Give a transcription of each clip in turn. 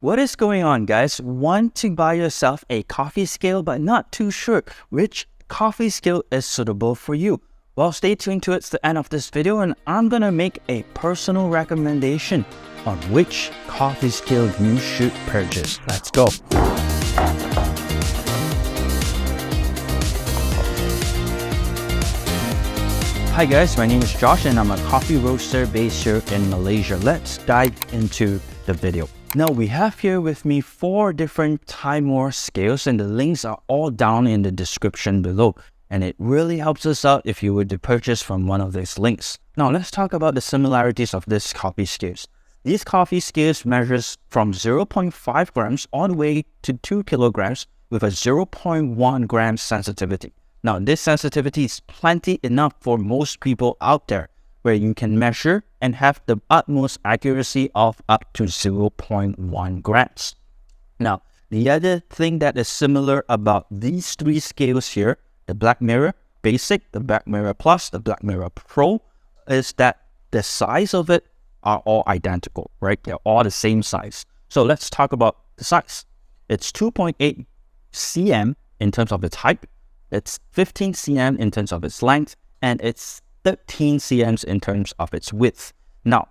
What is going on, guys? Want to buy yourself a coffee scale but not too sure which coffee scale is suitable for you? Well, stay tuned towards the end of this video and I'm gonna make a personal recommendation on which coffee scale you should purchase. Let's go. Hi guys, my name is Josh and I'm a coffee roaster based here in Malaysia. Let's dive into the video. Now we have here with me 4 different Timemore scales and the links are all down in the description below. And it really helps us out if you were to purchase from one of these links. Now let's talk about the similarities of these coffee scales. These coffee scales measures from 0.5 grams all the way to 2 kilograms with a 0.1 gram sensitivity. Now this sensitivity is plenty enough for most people out there, where you can measure and have the utmost accuracy of up to 0.1 grams. Now, the other thing that is similar about these 3 scales here, the Black Mirror Basic, the Black Mirror Plus, the Black Mirror Pro, is that the size of it are all identical, right? They're all the same size. So let's talk about the size. It's 2.8 cm in terms of its height, it's 15 cm in terms of its length, and it's 13 cm in terms of its width. Now,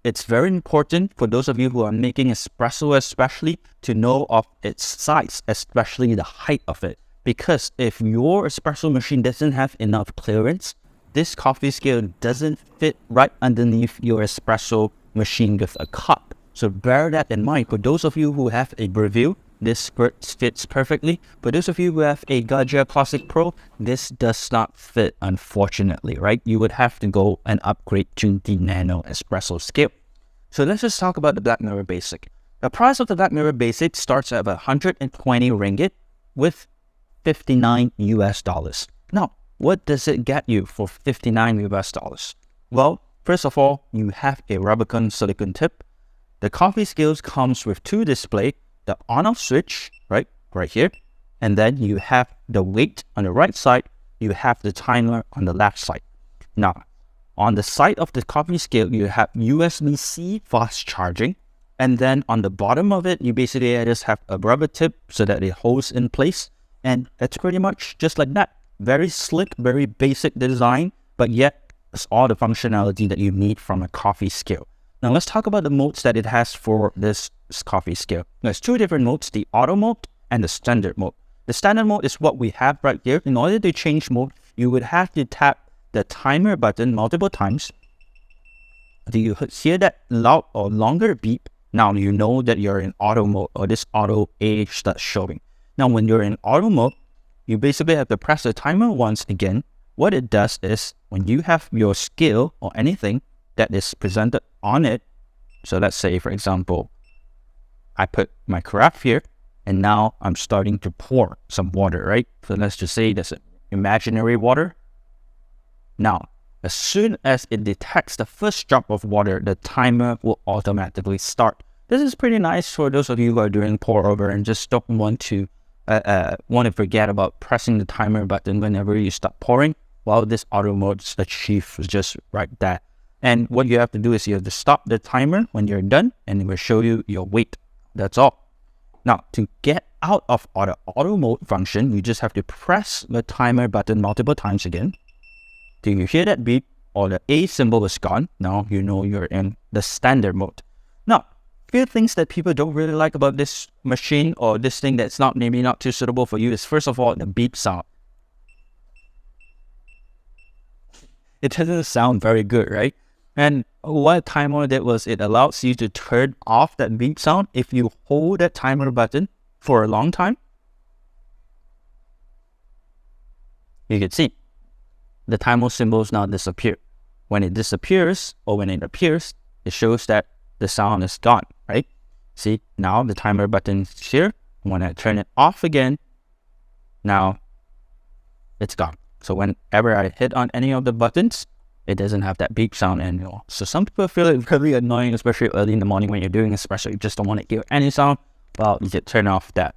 it's very important for those of you who are making espresso especially to know of its size, especially the height of it. Because if your espresso machine doesn't have enough clearance, this coffee scale doesn't fit right underneath your espresso machine with a cup. So bear that in mind. For those of you who have a Breville, this fits perfectly. For those of you who have a Gaggia Classic Pro, this does not fit, unfortunately, right? You would have to go and upgrade to the Nano Espresso scale. So let's just talk about the Black Mirror Basic. The price of the Black Mirror Basic starts at 120 ringgit with 59 US dollars. Now, what does it get you for 59 US dollars? Well, first of all, you have a Rubicon silicone tip. The coffee scales comes with 2 displays, the on-off switch, right here, and then you have the weight on the right side, you have the timer on the left side. Now, on the side of the coffee scale, you have USB-C fast charging, and then on the bottom of it, you basically just have a rubber tip so that it holds in place, and it's pretty much just like that. Very slick, very basic design, but yet it's all the functionality that you need from a coffee scale. Now let's talk about the modes that it has for this coffee scale. There's 2 different modes, the auto mode and the standard mode. The standard mode is what we have right here. In order to change mode, you would have to tap the timer button multiple times. Do you hear that loud or longer beep? Now you know that you're in auto mode, or this auto age starts showing. Now when you're in auto mode, you basically have to press the timer once again. What it does is, when you have your scale or anything that is presented on it, so let's say for example, I put my carafe here and now I'm starting to pour some water, right? So let's just say there's an imaginary water. Now, as soon as it detects the first drop of water, the timer will automatically start. This is pretty nice for those of you who are doing pour over and just don't want to forget about pressing the timer button whenever you start pouring. Well, this auto mode achieves just right there. And what you have to do is you have to stop the timer when you're done, and it will show you your weight. That's all. Now, to get out of auto mode function, you just have to press the timer button multiple times again. Do you hear that beep or the A symbol is gone? Now you know you're in the standard mode. Now, few things that people don't really like about this machine or this thing that's maybe not too suitable for you is, first of all, the beep sound. It doesn't sound very good, right? And what Timemore did was it allows you to turn off that beep sound if you hold that timer button for a long time. You can see the timer symbols now disappear. When it disappears or when it appears, it shows that the sound is gone, right? See, now the timer button is here. When I turn it off again, now it's gone. So whenever I hit on any of the buttons, it doesn't have that beep sound anymore. So some people feel it really annoying, especially early in the morning when you're doing espresso. You just don't want to hear any sound. Well, you can turn off that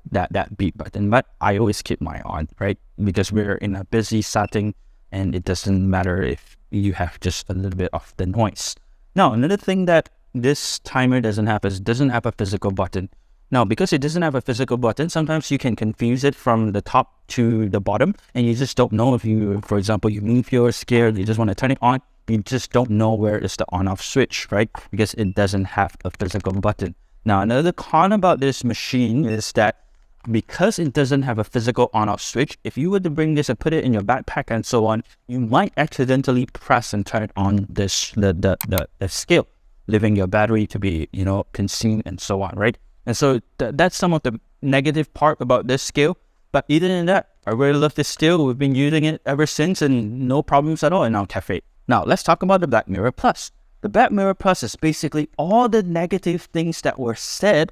beep button. But I always keep mine on, right? Because we're in a busy setting and it doesn't matter if you have just a little bit of the noise. Now, another thing that this timer doesn't have is it doesn't have a physical button. Now, because it doesn't have a physical button, sometimes you can confuse it from the top to the bottom, and you just don't know if you, for example, you move your scale, you just want to turn it on, you just don't know where is the on-off switch, right? Because it doesn't have a physical button. Now, another con about this machine is that because it doesn't have a physical on-off switch, if you were to bring this and put it in your backpack and so on, you might accidentally press and turn on this the scale, leaving your battery to be, you know, consumed and so on, right? And so that's some of the negative part about this scale. But other than that, I really love this scale. We've been using it ever since and no problems at all in our cafe. Now, let's talk about the Black Mirror Plus. The Black Mirror Plus is basically all the negative things that were said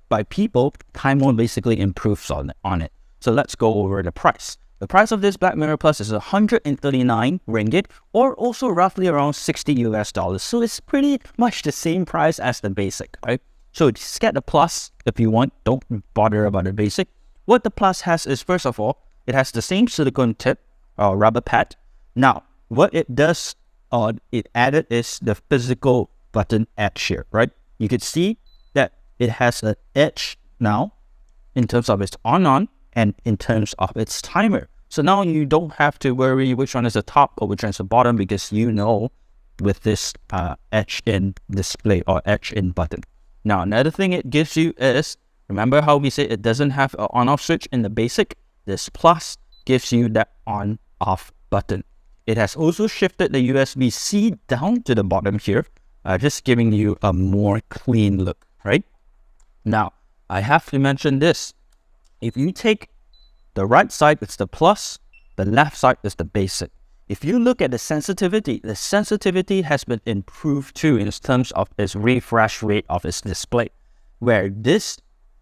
by people. Timemore basically improves on it. So let's go over the price. The price of this Black Mirror Plus is 139 ringgit, or also roughly around $60 US. So it's pretty much the same price as the basic, right? So just get the Plus if you want. Don't bother about the basic. What the Plus has is, first of all, it has the same silicone tip or rubber pad. Now, what it does, it added is the physical button edge here, right? You can see that it has an edge now in terms of its on and in terms of its timer. So now you don't have to worry which one is the top or which one is the bottom, because you know with this edge in display or edge in button. Now, another thing it gives you is, remember how we say it doesn't have an on-off switch in the basic? This Plus gives you that on-off button. It has also shifted the USB-C down to the bottom here, just giving you a more clean look, right? Now, I have to mention this. If you take the right side, it's the Plus, the left side is the basic. If you look at the sensitivity has been improved too in terms of its refresh rate of its display, where this,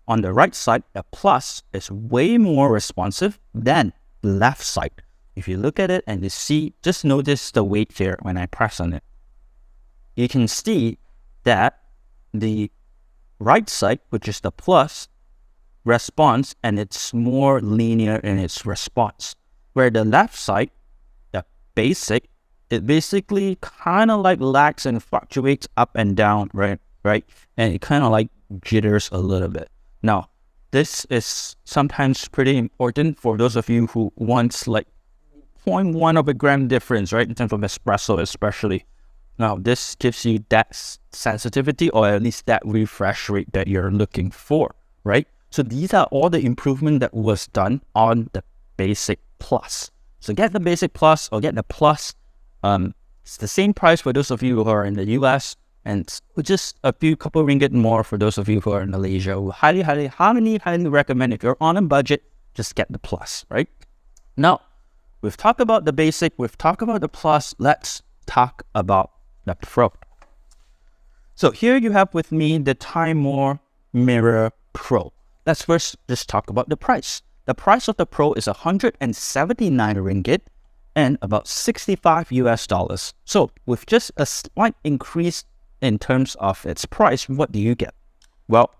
on the right side, the Plus is way more responsive than the left side. If you look at it and you see, just notice the weight here when I press on it. You can see that the right side, which is the Plus, responds, and it's more linear in its response. Where the left side, the basic, it basically kind of like lags and fluctuates up and down, right? And it kind of like jitters a little bit. Now, this is sometimes pretty important for those of you who want like 0.1 of a gram difference, right? In terms of espresso, especially. Now, this gives you that sensitivity, or at least that refresh rate that you're looking for, right? So these are all the improvement that was done on the Basic Plus. So get the Basic Plus or get the Plus. It's the same price for those of you who are in the US, and just a couple ringgit more for those of you who are in Malaysia. We highly recommend, if you're on a budget, just get the Plus, right? Now, we've talked about the Basic, we've talked about the Plus. Let's talk about the Pro. So here you have with me the Timemore Mirror Pro. Let's first just talk about the price. The price of the Pro is 179 ringgit and about $65 US. So with just a slight increase in terms of its price, what do you get? Well,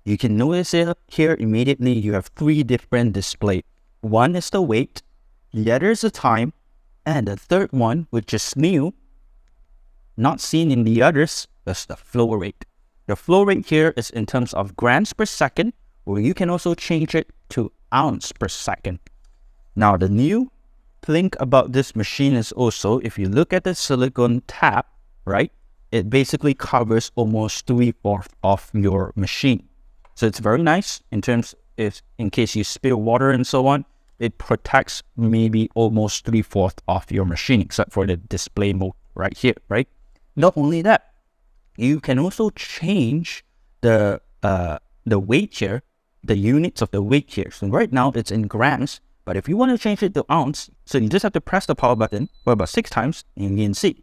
you can notice it here immediately. You have three different displays. One is the weight, the other is the time, and the third one, which is new, not seen in the others, is the flow rate. The flow rate here is in terms of grams per second, or you can also change it to ounce per second. Now, the new thing about this machine is also, if you look at the silicone tab, right, it basically covers almost 3/4 of your machine. So it's very nice in terms if in case you spill water and so on, it protects maybe almost 3/4 of your machine, except for the display mode right here, right? Not only that, you can also change the weight here, the units of the weight here. So right now it's in grams, but if you want to change it to ounce, so you just have to press the power button for about 6 times, and you can see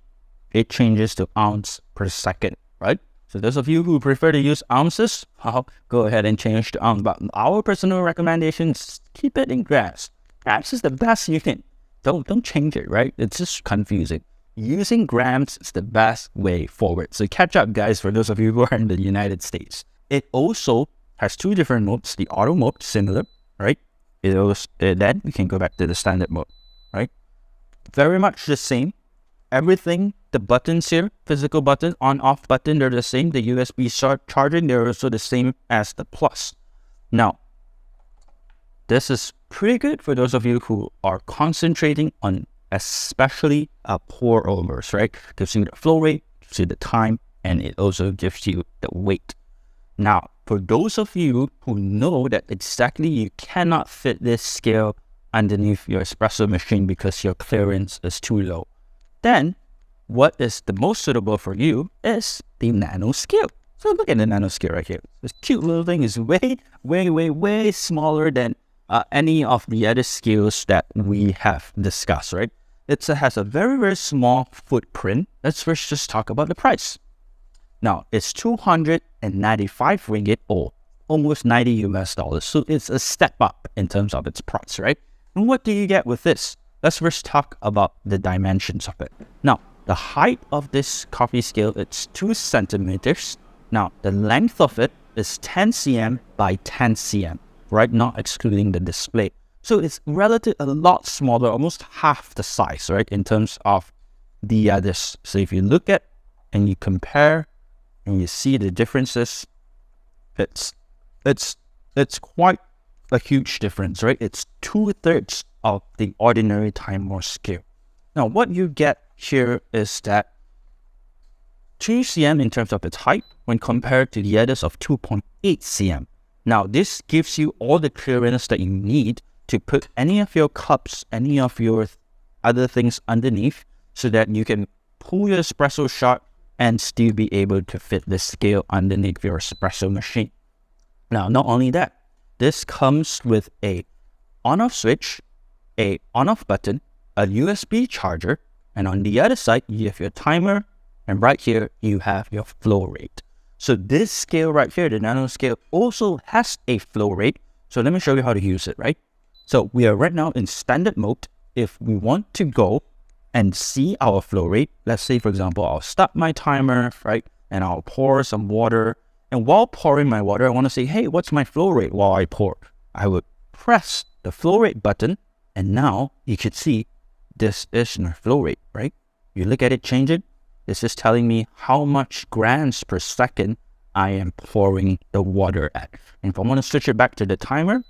it changes to ounce per second, right? So those of you who prefer to use ounces, I'll go ahead and change to ounce. But our personal recommendation is keep it in grams. Grams is the best unit. Don't change it, right? It's just confusing. Using grams is the best way forward. So catch up, guys, for those of you who are in the United States. It also has 2 different modes. The auto mode, similar, right? Then we can go back to the standard mode, right? Very much the same. Everything the buttons here, physical button, on off button, they're the same. The USB charging, they're also the same as the plus. Now, this is pretty good for those of you who are concentrating on especially pour overs, right? Gives you the flow rate, gives you the time, and it also gives you the weight. Now, for those of you who know that exactly you cannot fit this scale underneath your espresso machine because your clearance is too low, then what is the most suitable for you is the Nanoscale. So look at the Nanoscale right here. This cute little thing is way smaller than any of the other scales that we have discussed, right? It has a very small footprint. Let's first just talk about the price. Now, it's 295 ringgit or almost $90 US. So it's a step up in terms of its price, right? And what do you get with this? Let's first talk about the dimensions of it. Now, the height of this coffee scale, it's 2 centimeters. Now, the length of it is 10 cm by 10 cm, right? Not excluding the display. So it's relatively a lot smaller, almost half the size, right? In terms of the others. So if you look at and you compare and you see the differences, it's quite a huge difference, right? It's 2/3 of the ordinary Timemore scale. Now, what you get here is that 2 cm in terms of its height when compared to the others of 2.8 cm. Now, this gives you all the clearance that you need to put any of your cups, any of your other things underneath so that you can pull your espresso shot and still be able to fit the scale underneath your espresso machine. Now, not only that, this comes with a on-off switch, a on-off button, a USB charger, and on the other side, you have your timer, and right here, you have your flow rate. So this scale right here, the Nanoscale, also has a flow rate. So let me show you how to use it, right? So we are right now in standard mode. If we want to go and see our flow rate, let's say, for example, I'll start my timer, right? And I'll pour some water. And while pouring my water, I want to say, hey, what's my flow rate while I pour? I would press the flow rate button. And now you can see this is my flow rate, right? You look at it, change it. This is telling me how much grams per second I am pouring the water at. And if I want to switch it back to the timer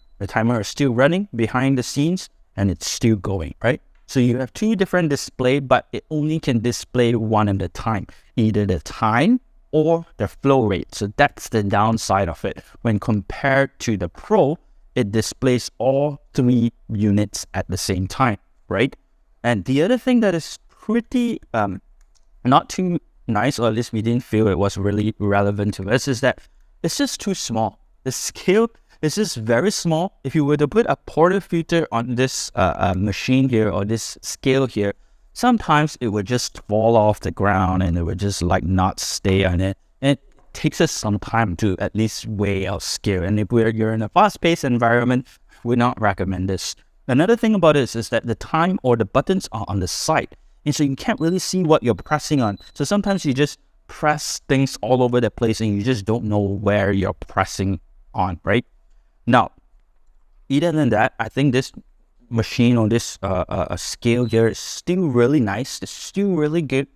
is still running behind the scenes and it's still going, right? So you have 2 different displays, but it only can display one at a time, either the time or the flow rate. So that's the downside of it. When compared to the Pro, it displays all 3 units at the same time, right? And the other thing that is pretty not too nice, or at least we didn't feel it was really relevant to us, is that it's just too small. The scale is just very small. If you were to put a portafilter on this machine here or this scale here, sometimes it would just fall off the ground and it would just like not stay on it. And it takes us some time to at least weigh our scale. And if you're in a fast-paced environment, we not recommend this. Another thing about this is that the time or the buttons are on the side. And so you can't really see what you're pressing on. So sometimes you just press things all over the place and you just don't know where you're pressing on, right? Now, other than that, I think this machine or this scale here is still really nice. It's still really good.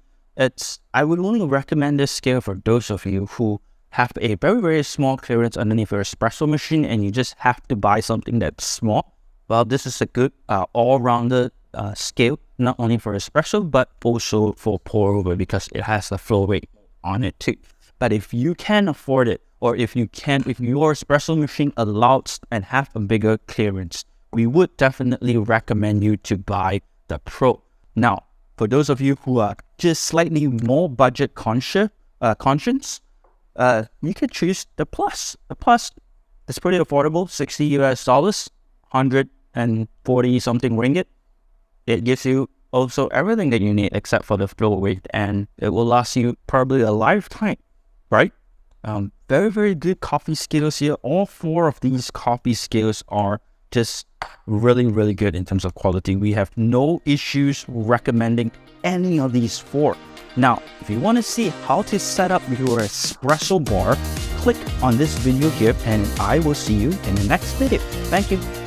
I would only recommend this scale for those of you who have a very small clearance underneath your espresso machine and you just have to buy something that's small. Well, this is a good all-rounded scale, not only for espresso, but also for pour over because it has the flow rate on it too. But if you can afford it, or if your espresso machine allows and have a bigger clearance, we would definitely recommend you to buy the Pro. Now, for those of you who are just slightly more budget conscious, you could choose the Plus. The Plus is pretty affordable, $60 US, 140 something ringgit. It gives you also everything that you need except for the flow rate, and it will last you probably a lifetime, right? Very good coffee scales here. All 4 of these coffee scales are just really good in terms of quality. We have no issues recommending any of these 4. Now, if you want to see how to set up your espresso bar, click on this video here and I will see you in the next video. Thank you.